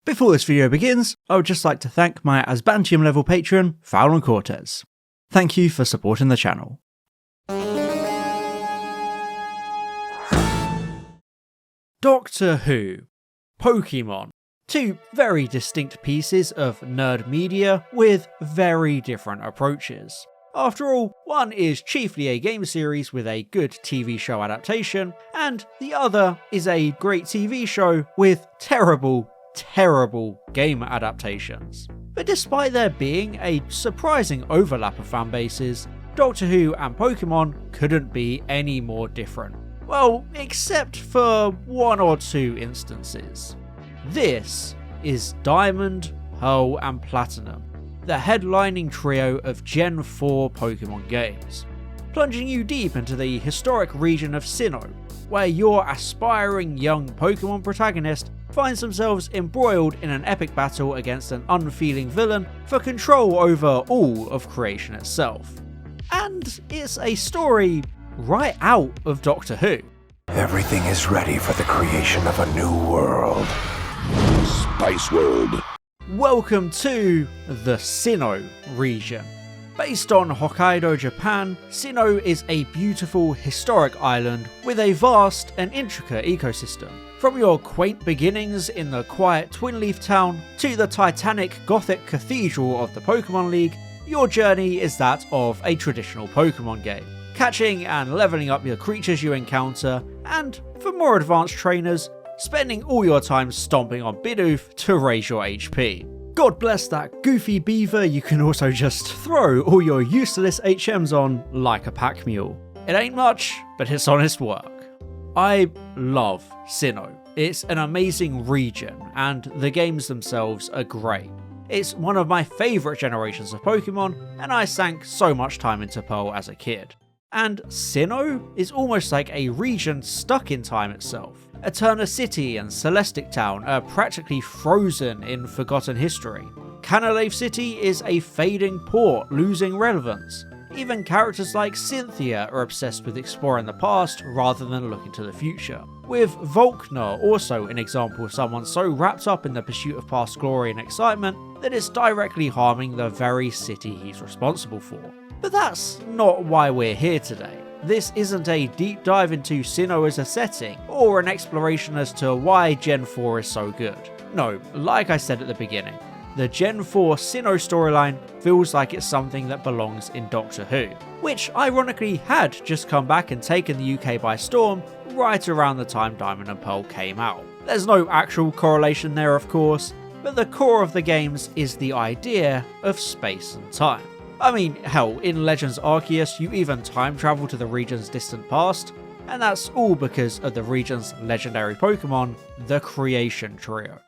Before this video begins, I would just like to thank my Asbantium level patron, Fallon Cortez. Thank you for supporting the channel. Doctor Who, Pokemon. Two very distinct pieces of nerd media with very different approaches. After all, one is chiefly a game series with a good TV show adaptation, and the other is a great TV show with terrible game adaptations. But despite there being a surprising overlap of fan bases, Doctor Who and Pokemon couldn't be any more different. Well, except for one or two instances. This is Diamond, Pearl and Platinum, the headlining trio of Gen 4 Pokemon games, plunging you deep into the historic region of Sinnoh, where your aspiring young Pokemon protagonist finds themselves embroiled in an epic battle against an unfeeling villain for control over all of creation itself. And it's a story right out of Doctor Who. Everything is ready for the creation of a new world. Spice World. Welcome to the Sinnoh region. Based on Hokkaido, Japan, Sinnoh is a beautiful, historic island with a vast and intricate ecosystem. From your quaint beginnings in the quiet twin-leaf town to the titanic Gothic cathedral of the Pokemon League, your journey is that of a traditional Pokemon game, catching and leveling up your creatures you encounter, and for more advanced trainers, spending all your time stomping on Bidoof to raise your HP. God bless that goofy beaver you can also just throw all your useless HMs on like a pack mule. It ain't much, but it's honest work. I love Sinnoh. It's an amazing region, and the games themselves are great. It's one of my favourite generations of Pokemon, and I sank so much time into Pearl as a kid. And Sinnoh is almost like a region stuck in time itself. Eterna City and Celestic Town are practically frozen in forgotten history. Canalave City is a fading port, losing relevance. Even characters like Cynthia are obsessed with exploring the past rather than looking to the future. With Volkner also an example of someone so wrapped up in the pursuit of past glory and excitement that it's directly harming the very city he's responsible for. But that's not why we're here today. This isn't a deep dive into Sinnoh as a setting, or an exploration as to why Gen 4 is so good. No, like I said at the beginning, the Gen 4 Sinnoh storyline feels like it's something that belongs in Doctor Who, which ironically had just come back and taken the UK by storm right around the time Diamond and Pearl came out. There's no actual correlation there of course, but the core of the games is the idea of space and time. I mean, hell, in Legends Arceus you even time travel to the region's distant past, and that's all because of the region's legendary Pokemon, the Creation Trio.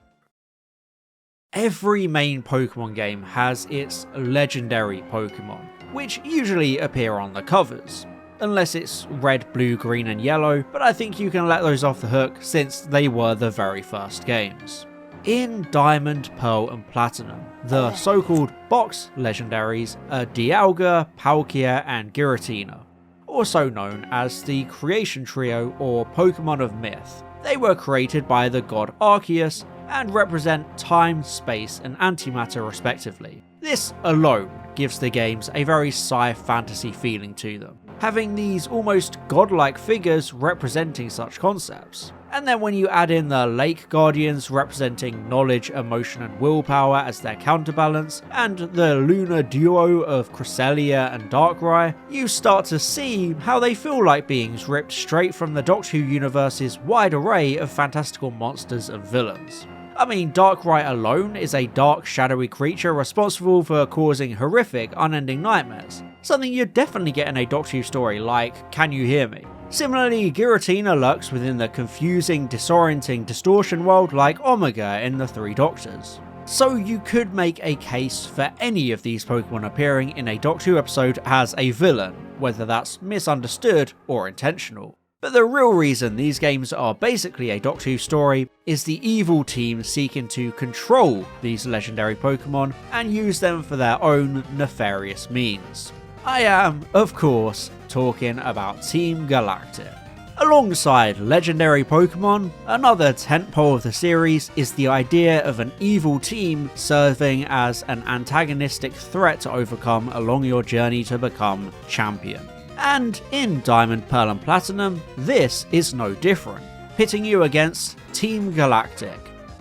Every main Pokemon game has its legendary Pokemon, which usually appear on the covers. Unless it's red, blue, green and yellow, but I think you can let those off the hook since they were the very first games. In Diamond, Pearl and Platinum, the so-called box legendaries are Dialga, Palkia and Giratina, also known as the Creation Trio or Pokemon of Myth. They were created by the god Arceus and represent time, space and antimatter respectively. This alone gives the games a very sci-fantasy feeling to them, having these almost godlike figures representing such concepts. And then when you add in the Lake Guardians representing knowledge, emotion and willpower as their counterbalance, and the lunar duo of Cresselia and Darkrai, you start to see how they feel like beings ripped straight from the Doctor Who universe's wide array of fantastical monsters and villains. I mean, Darkrai alone is a dark, shadowy creature responsible for causing horrific, unending nightmares, something you'd definitely get in a Doctor Who story like Can You Hear Me? Similarly, Giratina lurks within the confusing, disorienting distortion world like Omega in The Three Doctors. So you could make a case for any of these Pokemon appearing in a Doctor Who episode as a villain, whether that's misunderstood or intentional. But the real reason these games are basically a Doctor Who story is the evil team seeking to control these legendary Pokemon and use them for their own nefarious means. I am, of course, talking about Team Galactic. Alongside legendary Pokemon, another tentpole of the series is the idea of an evil team serving as an antagonistic threat to overcome along your journey to become champion. And in Diamond, Pearl and Platinum, this is no different, pitting you against Team Galactic,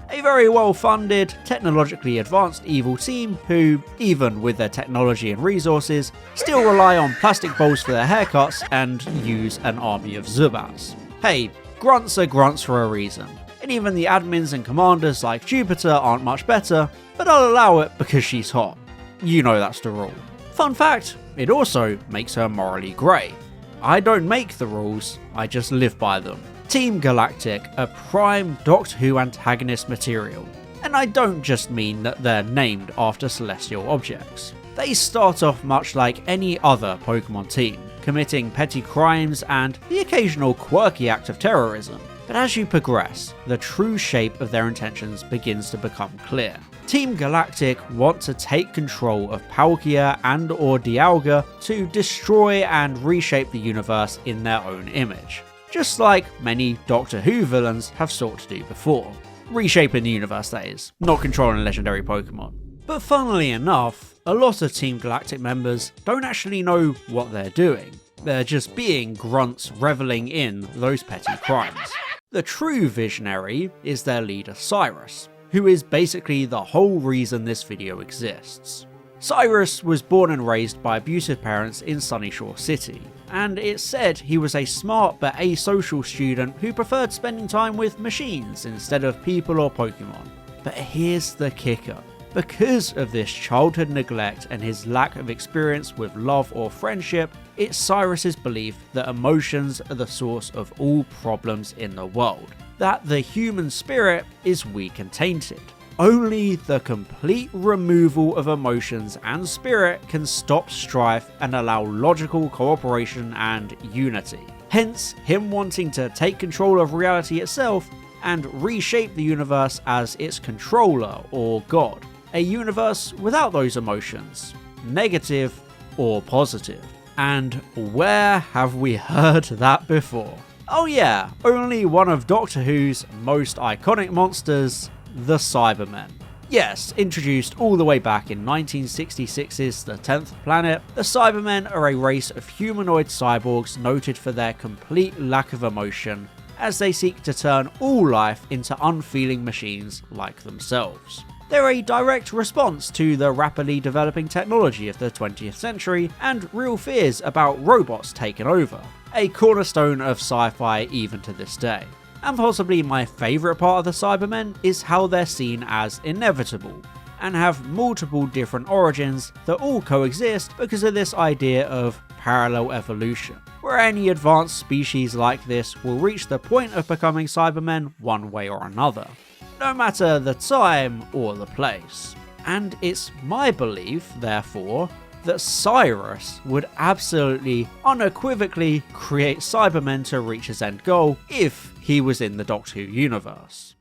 a very well-funded, technologically advanced evil team who, even with their technology and resources, still rely on plastic bowls for their haircuts and use an army of Zubats. Hey, grunts are grunts for a reason, and even the admins and commanders like Jupiter aren't much better, but I'll allow it because she's hot. You know that's the rule. Fun fact, it also makes her morally grey. I don't make the rules, I just live by them. Team Galactic are prime Doctor Who antagonist material, and I don't just mean that they're named after celestial objects. They start off much like any other Pokemon team, committing petty crimes and the occasional quirky act of terrorism, but as you progress, the true shape of their intentions begins to become clear. Team Galactic want to take control of Palkia and or Dialga to destroy and reshape the universe in their own image, just like many Doctor Who villains have sought to do before. Reshaping the universe, that is, not controlling legendary Pokemon. But funnily enough, a lot of Team Galactic members don't actually know what they're doing. They're just being grunts reveling in those petty crimes. The true visionary is their leader Cyrus, who is basically the whole reason this video exists. Cyrus was born and raised by abusive parents in Sunnyshore's City, and it's said he was a smart but asocial student who preferred spending time with machines instead of people or Pokemon. But here's the kicker. Because of this childhood neglect and his lack of experience with love or friendship, it's Cyrus's belief that emotions are the source of all problems in the world, that the human spirit is weak and tainted. Only the complete removal of emotions and spirit can stop strife and allow logical cooperation and unity. Hence, him wanting to take control of reality itself and reshape the universe as its controller or god. A universe without those emotions, negative or positive. And where have we heard that before? Oh yeah, only one of Doctor Who's most iconic monsters, the Cybermen. Yes, introduced all the way back in 1966's The 10th Planet, the Cybermen are a race of humanoid cyborgs noted for their complete lack of emotion, as they seek to turn all life into unfeeling machines like themselves. They're a direct response to the rapidly developing technology of the 20th century and real fears about robots taking over, a cornerstone of sci-fi even to this day. And possibly my favourite part of the Cybermen is how they're seen as inevitable, and have multiple different origins that all coexist because of this idea of parallel evolution, where any advanced species like this will reach the point of becoming Cybermen one way or another, no matter the time or the place. And it's my belief, therefore, that Cyrus would absolutely, unequivocally create Cybermen to reach his end goal if he was in the Doctor Who universe.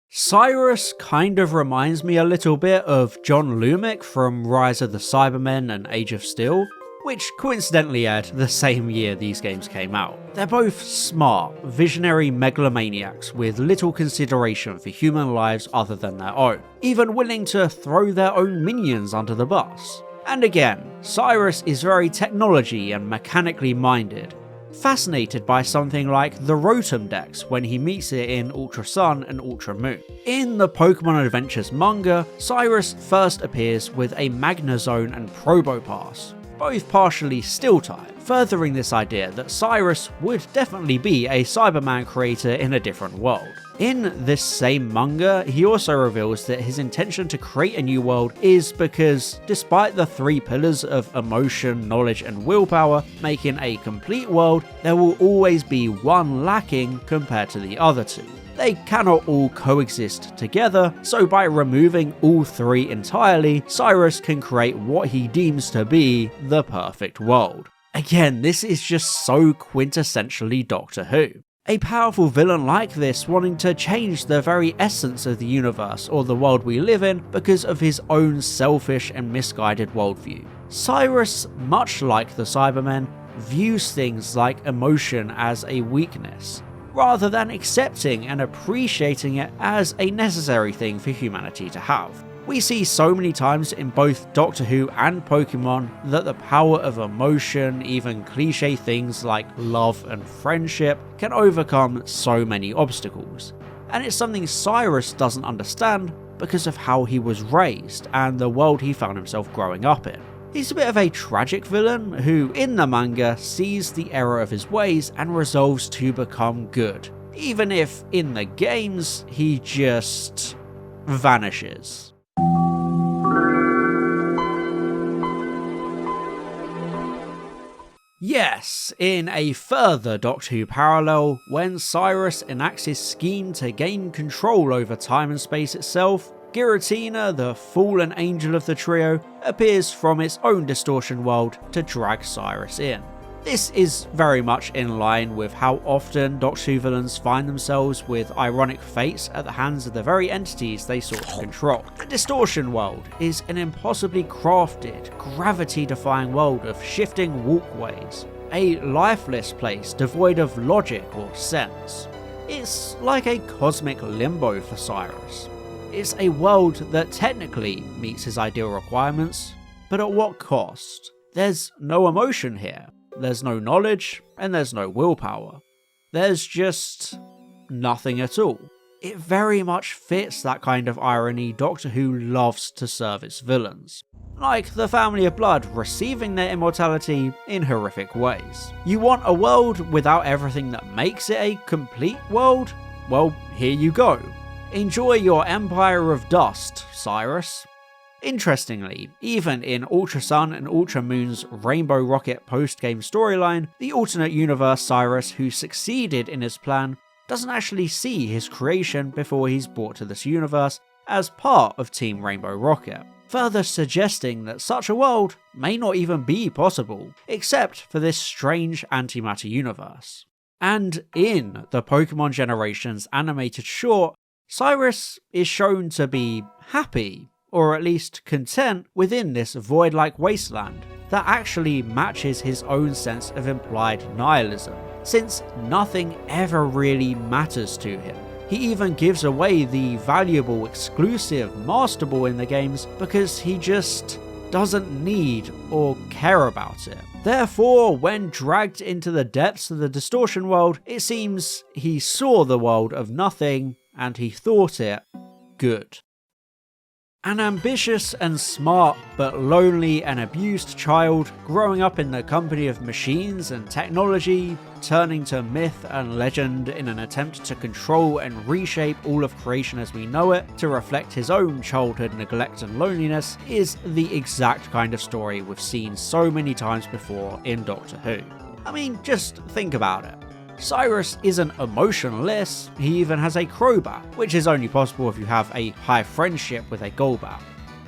Cyrus kind of reminds me a little bit of John Lumick from Rise of the Cybermen and Age of Steel, which coincidentally aired the same year these games came out. They're both smart, visionary megalomaniacs with little consideration for human lives other than their own, even willing to throw their own minions under the bus. And again, Cyrus is very technology and mechanically minded, fascinated by something like the Rotom Dex when he meets it in Ultra Sun and Ultra Moon. In the Pokemon Adventures manga, Cyrus first appears with a Magnezone and Probopass, both partially Steel-type, furthering this idea that Cyrus would definitely be a Cyberman creator in a different world. In this same manga, he also reveals that his intention to create a new world is because, despite the three pillars of emotion, knowledge and willpower making a complete world, there will always be one lacking compared to the other two. They cannot all coexist together, so by removing all three entirely, Cyrus can create what he deems to be the perfect world. Again, this is just so quintessentially Doctor Who. A powerful villain like this wanting to change the very essence of the universe or the world we live in because of his own selfish and misguided worldview. Cyrus, much like the Cybermen, views things like emotion as a weakness, rather than accepting and appreciating it as a necessary thing for humanity to have. We see so many times in both Doctor Who and Pokemon that the power of emotion, even cliche things like love and friendship, can overcome so many obstacles. And it's something Cyrus doesn't understand because of how he was raised and the world he found himself growing up in. He's a bit of a tragic villain who, in the manga, sees the error of his ways and resolves to become good, even if in the games he just vanishes. Yes, in a further Doctor Who parallel, when Cyrus enacts his scheme to gain control over time and space itself, Giratina, the fallen angel of the trio, appears from its own distortion world to drag Cyrus in. This is very much in line with how often Doctor Who villains find themselves with ironic fates at the hands of the very entities they sought to control. The Distortion World is an impossibly crafted, gravity-defying world of shifting walkways, a lifeless place devoid of logic or sense. It's like a cosmic limbo for Cyrus. It's a world that technically meets his ideal requirements, but at what cost? There's no emotion here. There's no knowledge, and there's no willpower. There's just nothing at all. It very much fits that kind of irony Doctor Who loves to serve its villains. Like the family of blood receiving their immortality in horrific ways. You want a world without everything that makes it a complete world? Well, here you go. Enjoy your empire of dust, Cyrus. Interestingly, even in Ultra Sun and Ultra Moon's Rainbow Rocket post-game storyline, the alternate universe Cyrus who succeeded in his plan doesn't actually see his creation before he's brought to this universe as part of Team Rainbow Rocket, further suggesting that such a world may not even be possible, except for this strange antimatter universe. And in the Pokemon Generations animated short, Cyrus is shown to be happy, or at least content, within this void-like wasteland that actually matches his own sense of implied nihilism, since nothing ever really matters to him. He even gives away the valuable exclusive Master Ball in the games because he just doesn't need or care about it. Therefore, when dragged into the depths of the Distortion World, it seems he saw the world of nothing and he thought it good. An ambitious and smart, but lonely and abused child growing up in the company of machines and technology, turning to myth and legend in an attempt to control and reshape all of creation as we know it to reflect his own childhood neglect and loneliness, is the exact kind of story we've seen so many times before in Doctor Who. I mean, just think about it. Cyrus isn't emotionless, he even has a Crobat, which is only possible if you have a high friendship with a Golbat.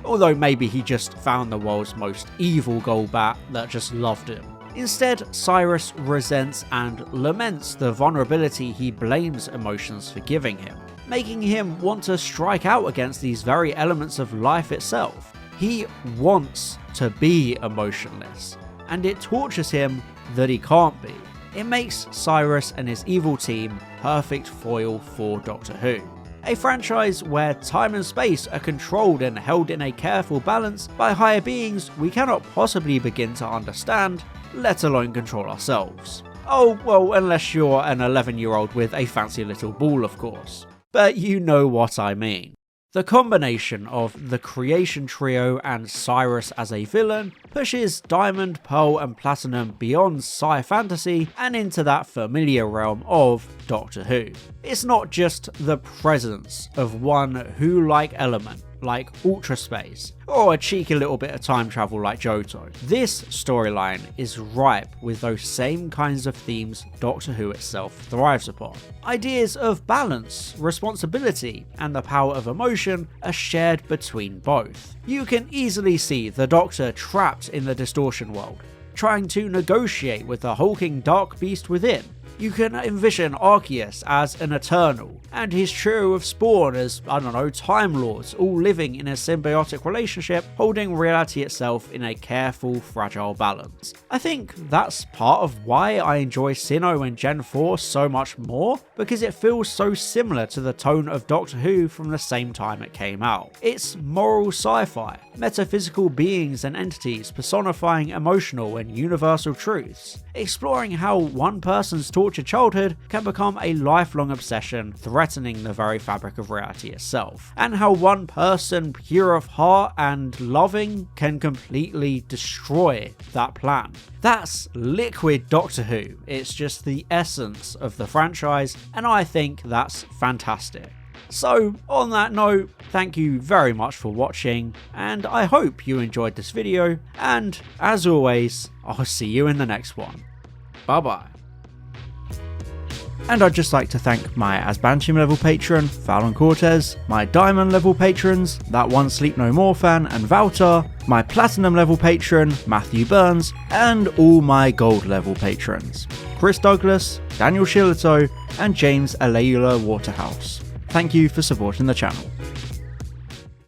Although maybe he just found the world's most evil Golbat that just loved him. Instead, Cyrus resents and laments the vulnerability he blames emotions for giving him, making him want to strike out against these very elements of life itself. He wants to be emotionless, and it tortures him that he can't be. It makes Cyrus and his evil team perfect foil for Doctor Who. A franchise where time and space are controlled and held in a careful balance by higher beings we cannot possibly begin to understand, let alone control ourselves. Oh, well, unless you're an 11-year-old with a fancy little ball, of course. But you know what I mean. The combination of the Creation Trio and Cyrus as a villain pushes Diamond, Pearl and Platinum beyond sci fantasy and into that familiar realm of Doctor Who. It's not just the presence of one Who-like element like Ultra Space, or a cheeky little bit of time travel like Johto. This storyline is ripe with those same kinds of themes Doctor Who itself thrives upon. Ideas of balance, responsibility, and the power of emotion are shared between both. You can easily see the Doctor trapped in the Distortion World, trying to negotiate with the hulking dark beast within, You can envision Arceus as an Eternal, and his trio of Spawn as, Time Lords, all living in a symbiotic relationship, holding reality itself in a careful, fragile balance. I think that's part of why I enjoy Sinnoh and Gen 4 so much more, because it feels so similar to the tone of Doctor Who from the same time it came out. It's moral sci-fi, metaphysical beings and entities personifying emotional and universal truths, exploring how one person's tortured childhood can become a lifelong obsession threatening the very fabric of reality itself, and how one person pure of heart and loving can completely destroy that plan. That's liquid Doctor Who, it's just the essence of the franchise, and I think that's fantastic. So on that note, thank you very much for watching, and I hope you enjoyed this video, and as always, I'll see you in the next one. Bye bye. And I'd just like to thank my Asbantium level patron, Fallon Cortez, my Diamond level patrons, That One Sleep No More fan and Valtar, my Platinum level patron, Matthew Burns, and all my Gold level patrons, Chris Douglas, Daniel Shillito, and James Aleula Waterhouse. Thank you for supporting the channel.